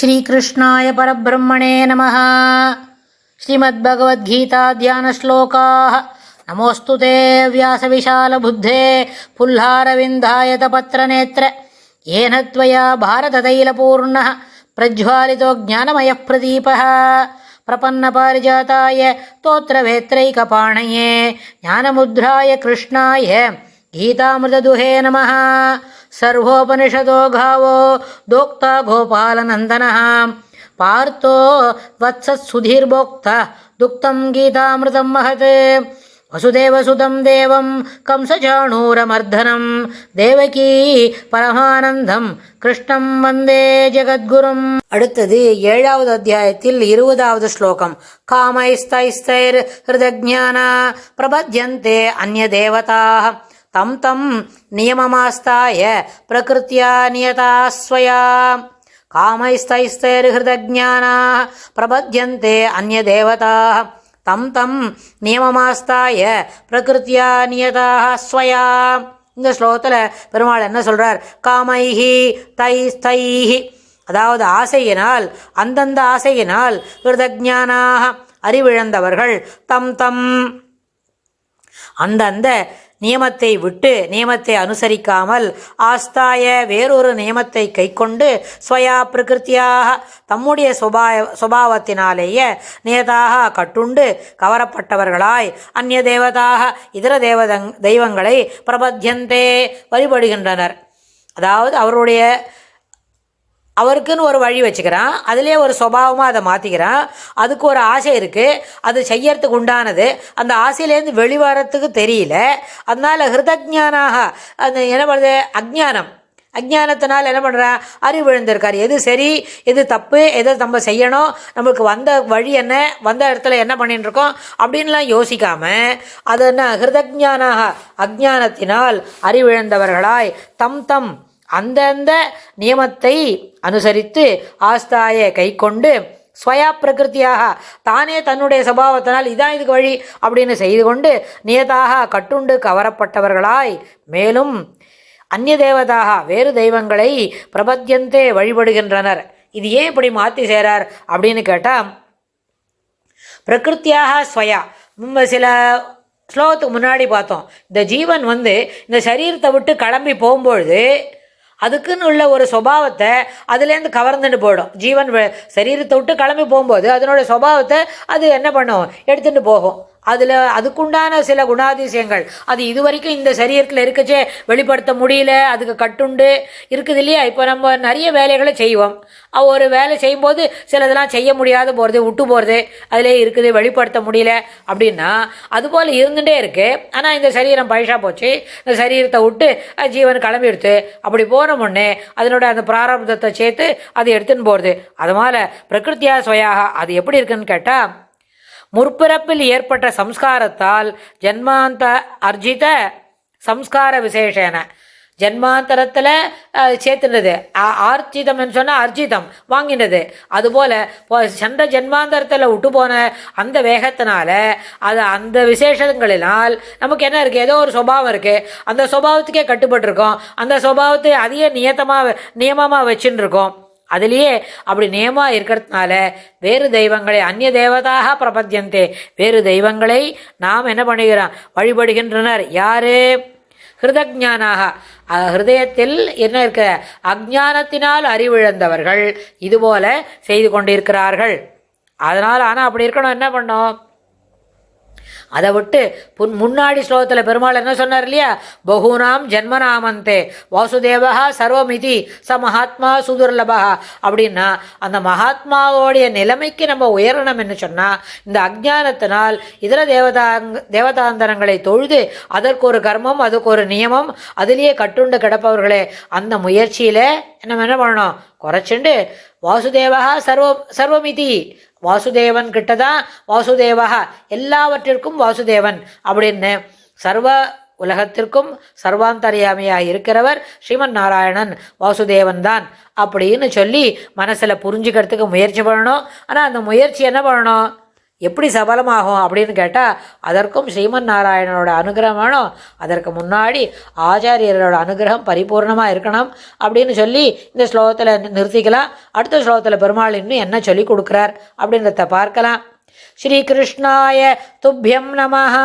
श्रीकृष्णाय परब्रह्मणे नमः। श्रीमद्भगवद्गीता ध्यानश्लोकाः। नमोऽस्तु ते व्यासविशालबुद्धे पुल्लारविन्दायतपत्रनेत्र येन त्वया भारततैलपूर्णः प्रज्वालितो ज्ञानमयः प्रदीपः प्रपन्नपारिजाताय स्तोत्रवेत्रैकपाणये ज्ञानमुद्राय कृष्णाय गीतामृतदुहे नमः। सर्वोपनिषदो गावो दोक्ता गोपालनन्दनः पार्थो वत्सत्सुधीर्भोक्ता दुक्तं गीतामृतं महत् वसुदेवसुतं देवं कंसचाणूरमर्दनं देवकी பரமானந்தம் கிருஷ்ணம் வந்தே ஜெகத்குரும். அடுத்தது 7வது அத்தியாயத்தில் 20வது ஸ்லோகம். காமைஸ்தைஸ்தைர் ஹிருதஜ்ஞான பிரபத்யந்தே அன்ய தேவதாः தம் தம் நியமமாஸ்தாய பிரகிருத்யா நியதா ஸ்வயா. காமைஸ்தைஸ்தைர்ஹிருதஜ்ஞானாः பிரபத்யந்தே அன்ய தேவதாः தம் தம் நியமமாஸ்தாய பிரகிருத்யா நியதாக ஸ்வயா. இந்த ஸ்லோகத்தில் பெருமாள் என்ன சொல்றார்? காமைஹி தைஸ்தைஹி, அதாவது ஆசையினால், அந்தந்த ஆசையினால், ஹிருதஜ்ஞானாக அறிவிழந்தவர்கள், தம் தம் அந்தந்த நியமத்தை விட்டு, நியமத்தை அனுசரிக்காமல், ஆஸ்தாய வேறொரு நியமத்தை கைக்கொண்டு, ஸ்வயா பிரகிருத்தியாக தம்முடைய சுபாவத்தினாலேயே, நியதாக கட்டுண்டு கவரப்பட்டவர்களாய், அந்நிய தேவதாக இதர தெய்வங்களை பிரபத்யந்தே வழிபடுகின்றனர். அதாவது அவருக்குன்னு ஒரு வழி வச்சுக்கிறான், அதிலே ஒரு சுபாவமாக அதை மாற்றிக்கிறான். அதுக்கு ஒரு ஆசை இருக்குது, அது செய்யறதுக்கு உண்டானது. அந்த ஆசையிலேருந்து வெளிவரத்துக்கு தெரியல. அதனால் ஹிருதஜ்ஞானாக அந்த என்ன பண்ணுறது? அஜ்ஞானத்தினால் என்ன பண்ணுறான்? அறிவு விழுந்திருக்கார். எது சரி, எது தப்பு, எதை நம்ம செய்யணும், நம்மளுக்கு வந்த வழி என்ன, வந்த இடத்துல என்ன பண்ணிட்டு இருக்கோம் அப்படின்லாம் யோசிக்காமல், அது என்ன ஹிருதஜ்ஞானாக அஜ்ஞானத்தினால் அறிவிழந்தவர்களாய், தம் தம் அந்தந்த நியமத்தை அனுசரித்து, ஆஸ்தாய கை கொண்டு, ஸ்வயா பிரகிருத்தியாக தானே தன்னுடைய சபாவத்தினால் இதான் இதுக்கு வழி அப்படின்னு செய்து கொண்டு, நியதாக கட்டுண்டு கவரப்பட்டவர்களாய், மேலும் அந்நிய தேவதாக வேறு தெய்வங்களை பிரபத்யந்தே வழிபடுகின்றனர். இது ஏன் இப்படி மாற்றி செய்கிறார் அப்படின்னு கேட்டால், பிரகிருத்தியாக ஸ்வயா, சில ஸ்லோகத்துக்கு முன்னாடி பார்த்தோம், இந்த ஜீவன் இந்த சரீரத்தை விட்டு கிளம்பி போகும்பொழுது அதுக்குன்னு உள்ள ஒரு சுபாவத்தை அதுலேருந்து கவர்ந்துட்டு போயிடும். ஜீவன் சரீரத்தை விட்டு கிளம்பி போகும்போது அதனோட சுபாவத்தை அது என்ன பண்ணும்? எடுத்துகிட்டு போகும். அதுக்குண்டான சில குணாதிசயங்கள் அது இதுவரைக்கும் இந்த சரீரத்தில் இருக்கச்சே வெளிப்படுத்த முடியல, அதுக்கு கட்டுண்டு இருக்குது இல்லையா? இப்போ நம்ம நிறைய வேலைகளை செய்வோம். ஒரு வேலை செய்யும்போது சிலதெல்லாம் செய்ய முடியாத போகிறது, விட்டு போகிறது, அதிலே இருக்குது, வெளிப்படுத்த முடியல அப்படின்னா அதுபோல் இருந்துகிட்டே இருக்குது. ஆனால் இந்த சரீரம் பழசா போச்சு, இந்த சரீரத்தை விட்டு ஜீவன் கிளம்பிடுத்து. அப்படி போன முன்னே அதனோட அந்த பிராரப்தத்தை சேர்த்து அது எடுத்துன்னு போகிறது. அதனால் பிரகிருத்தியா ஸ்வயாக அது எப்படி இருக்குன்னு கேட்டால், முற்பிறப்பில் ஏற்பட்ட சம்ஸ்காரத்தால் ஜன்மாந்த அர்ஜித சம்ஸ்கார விசேஷன, ஜன்மாந்தரத்தில் சேர்த்துனது, ஆர்ஜிதம்னு சொன்னால் அர்ஜிதம் வாங்கினது. அதுபோல் சென்ற ஜன்மாந்தரத்தில் விட்டு போன அந்த வேகத்தினால, அது அந்த விசேஷங்களினால் நமக்கு என்ன இருக்குது? ஏதோ ஒரு சுபாவம் இருக்குது, அந்த சுபாவத்துக்கே கட்டுப்பட்டுருக்கோம். அந்த சுபாவத்தை அதையே நியமமாக வச்சுன்னு இருக்கோம். அதுலேயே அப்படி நியமாக இருக்கிறதுனால வேறு தெய்வங்களை அந்நிய தேவதாக பிரபத்யந்தே, வேறு தெய்வங்களை நாம் என்ன பண்ணுகிறோம்? வழிபடுகின்றனர். யாரு? ஹிருதஜ்ஞானாக, ஹிருதயத்தில் என்ன இருக்க? அஜ்ஞானத்தினால் அறிவிழந்தவர்கள் இதுபோல செய்து கொண்டிருக்கிறார்கள். அதனால் ஆனால் அப்படி இருக்கணும், என்ன பண்ணோம்? அதை விட்டு முன்னாடி ஸ்லோகத்தில் பெருமாள் என்ன சொன்னார் இல்லையா? பகூனாம் ஜென்மநாமந்தே வாசுதேவா சர்வமிதி ச மகாத்மா சுதுர்லபா அப்படின்னா, அந்த மகாத்மாவோடைய நிலைமைக்கு நம்ம உயரணும் என்று சொன்னால், இந்த அஜ்ஞானத்தினால் இதர தேவதாந்தரங்களை தொழுது அதற்கு ஒரு கர்மம், அதுக்கு ஒரு நியமம், அதிலேயே கட்டுண்டு கிடப்பவர்களே, அந்த முயற்சியில் நம்ம என்ன பண்ணணும்? குறைச்சுண்டு வாசுதேவா சர்வமிதி, வாசுதேவன் கிட்டதான் வாசுதேவா, எல்லாவற்றிற்கும் வாசுதேவன் அப்படின்னு, சர்வ உலகத்திற்கும் சர்வாந்தரியாமையாக இருக்கிறவர் ஸ்ரீமன் நாராயணன் வாசுதேவன் தான் அப்படின்னு சொல்லி மனசில் புரிஞ்சுக்கிறதுக்கு முயற்சி பண்ணணும். ஆனால் அந்த முயற்சி என்ன பண்ணணும்? எப்படி சபலமாகும் அப்படின்னு கேட்டால் அதற்கும் ஸ்ரீமன் நாராயணனோட அனுகிரகம் வேணும். அதற்கு முன்னாடி ஆச்சாரியரோட அனுகிரகம் பரிபூர்ணமாக இருக்கணும் அப்படின்னு சொல்லி இந்த ஸ்லோகத்தில் நிறுத்திக்கலாம். அடுத்த ஸ்லோகத்தில் பெருமாள் இன்னும் என்ன சொல்லி கொடுக்குறார் அப்படின்றத பார்க்கலாம். ஸ்ரீகிருஷ்ணாய துப்யம் நமஹ.